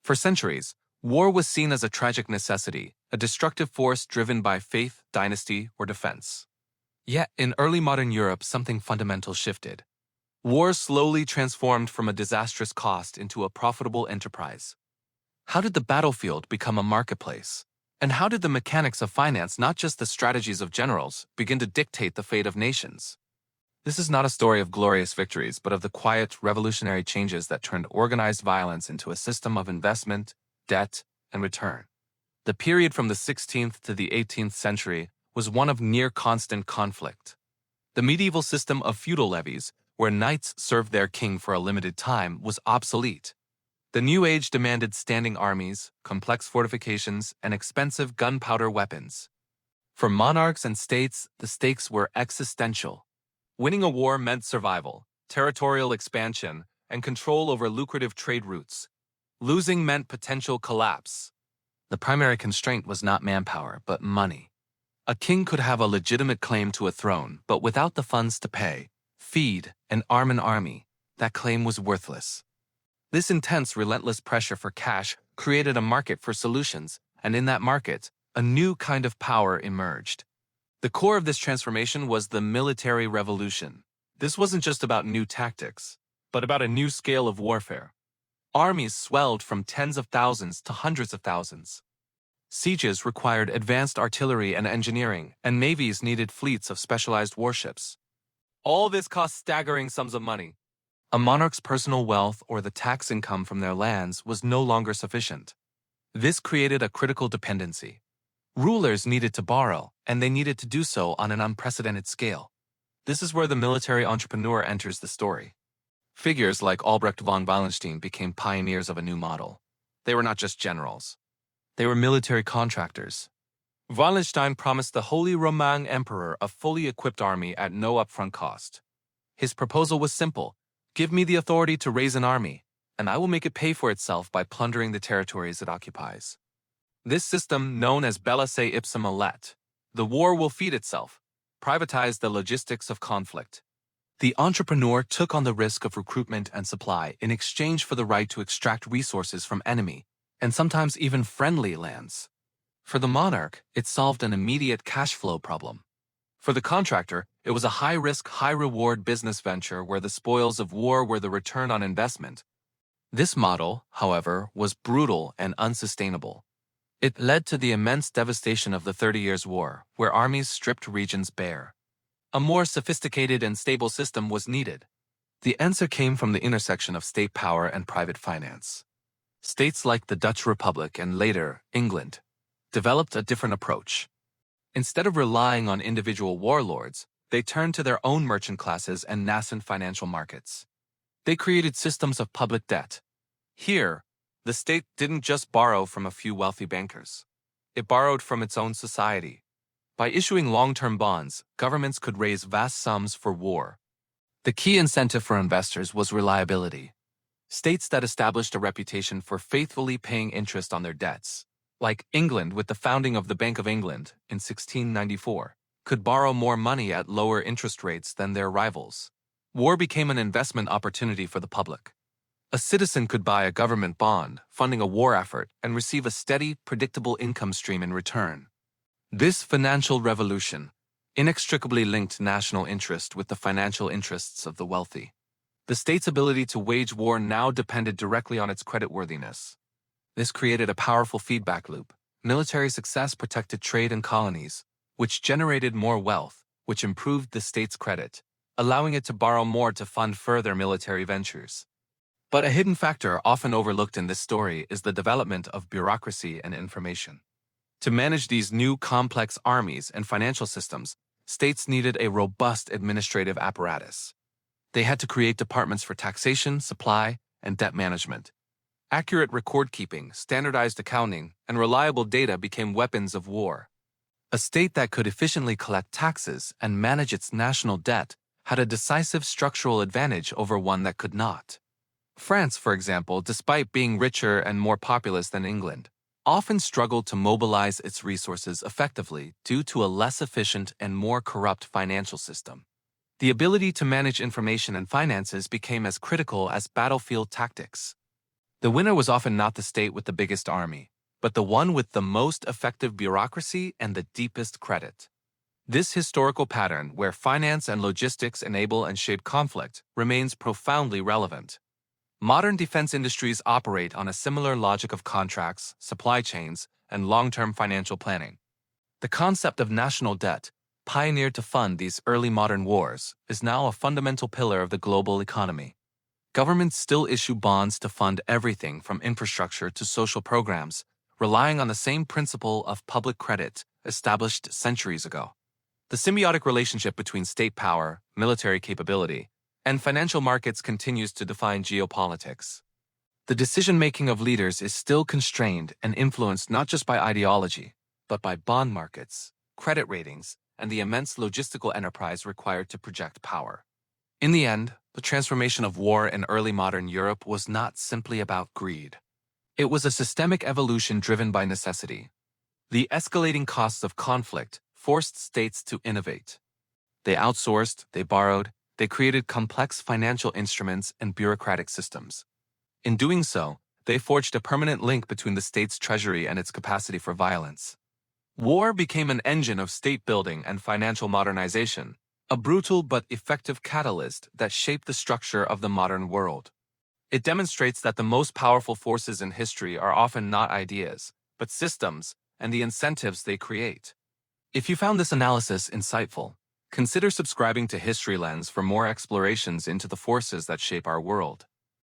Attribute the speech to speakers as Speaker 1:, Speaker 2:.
Speaker 1: For centuries, war was seen as a tragic necessity, a destructive force driven by faith, dynasty, or defense. Yet, in early modern Europe, something fundamental shifted. War slowly transformed from a disastrous cost into a profitable enterprise. How did the battlefield become a marketplace? And how did the mechanics of finance, not just the strategies of generals, begin to dictate the fate of nations? This is not a story of glorious victories, but of the quiet, revolutionary changes that turned organized violence into a system of investment, debt, and return. The period from the 16th to the 18th century was one of near-constant conflict. The medieval system of feudal levies, where knights served their king for a limited time, was obsolete. The New Age demanded standing armies, complex fortifications, and expensive gunpowder weapons. For monarchs and states, the stakes were existential. Winning a war meant survival, territorial expansion, and control over lucrative trade routes. Losing meant potential collapse. The primary constraint was not manpower, but money. A king could have a legitimate claim to a throne, but without the funds to pay, feed, and arm an army, that claim was worthless. This intense, relentless pressure for cash created a market for solutions, and in that market, a new kind of power emerged. The core of this transformation was the military revolution. This wasn't just about new tactics, but about a new scale of warfare. Armies swelled from tens of thousands to hundreds of thousands. Sieges required advanced artillery and engineering, and navies needed fleets of specialized warships. All this cost staggering sums of money. A monarch's personal wealth or the tax income from their lands was no longer sufficient. This created a critical dependency. Rulers needed to borrow, and they needed to do so on an unprecedented scale. This is where the military entrepreneur enters the story. Figures like Albrecht von Wallenstein became pioneers of a new model. They were not just generals. They were military contractors. Wallenstein promised the Holy Roman Emperor a fully equipped army at no upfront cost. His proposal was simple: give me the authority to raise an army, and I will make it pay for itself by plundering the territories it occupies. This system, known as bella se ipsa mallet, the war will feed itself, privatized the logistics of conflict. The entrepreneur took on the risk of recruitment and supply in exchange for the right to extract resources from enemy, and sometimes even friendly lands. For the monarch, it solved an immediate cash flow problem. For the contractor, it was a high-risk, high-reward business venture where the spoils of war were the return on investment. This model, however, was brutal and unsustainable. It led to the immense devastation of the 30 Years' War, where armies stripped regions bare. A more sophisticated and stable system was needed. The answer came from the intersection of state power and private finance. States like the Dutch Republic and later England developed a different approach. Instead of relying on individual warlords, they turned to their own merchant classes and nascent financial markets. They created systems of public debt. Here, the state didn't just borrow from a few wealthy bankers. It borrowed from its own society. By issuing long-term bonds, governments could raise vast sums for war. The key incentive for investors was reliability. States that established a reputation for faithfully paying interest on their debts, like England with the founding of the Bank of England in 1694, could borrow more money at lower interest rates than their rivals. War became an investment opportunity for the public. A citizen could buy a government bond, funding a war effort, and receive a steady, predictable income stream in return. This financial revolution inextricably linked national interest with the financial interests of the wealthy. The state's ability to wage war now depended directly on its creditworthiness. This created a powerful feedback loop. Military success protected trade and colonies, which generated more wealth, which improved the state's credit, allowing it to borrow more to fund further military ventures. But a hidden factor often overlooked in this story is the development of bureaucracy and information. To manage these new complex armies and financial systems, states needed a robust administrative apparatus. They had to create departments for taxation, supply, and debt management. Accurate record-keeping, standardized accounting, and reliable data became weapons of war. A state that could efficiently collect taxes and manage its national debt had a decisive structural advantage over one that could not. France, for example, despite being richer and more populous than England, often struggled to mobilize its resources effectively due to a less efficient and more corrupt financial system. The ability to manage information and finances became as critical as battlefield tactics. The winner was often not the state with the biggest army, but the one with the most effective bureaucracy and the deepest credit. This historical pattern, where finance and logistics enable and shape conflict, remains profoundly relevant. Modern defense industries operate on a similar logic of contracts, supply chains, and long-term financial planning. The concept of national debt, pioneered to fund these early modern wars, is now a fundamental pillar of the global economy. Governments still issue bonds to fund everything from infrastructure to social programs, relying on the same principle of public credit established centuries ago. The symbiotic relationship between state power, military capability, and financial markets continues to define geopolitics. The decision-making of leaders is still constrained and influenced not just by ideology, but by bond markets, credit ratings, and the immense logistical enterprise required to project power. In the end, the transformation of war in early modern Europe was not simply about greed. It was a systemic evolution driven by necessity. The escalating costs of conflict forced states to innovate. They outsourced, they borrowed, they created complex financial instruments and bureaucratic systems. In doing so, they forged a permanent link between the state's treasury and its capacity for violence. War became an engine of state building and financial modernization, a brutal but effective catalyst that shaped the structure of the modern world. It demonstrates that the most powerful forces in history are often not ideas, but systems and the incentives they create. If you found this analysis insightful, consider subscribing to History Lens for more explorations into the forces that shape our world.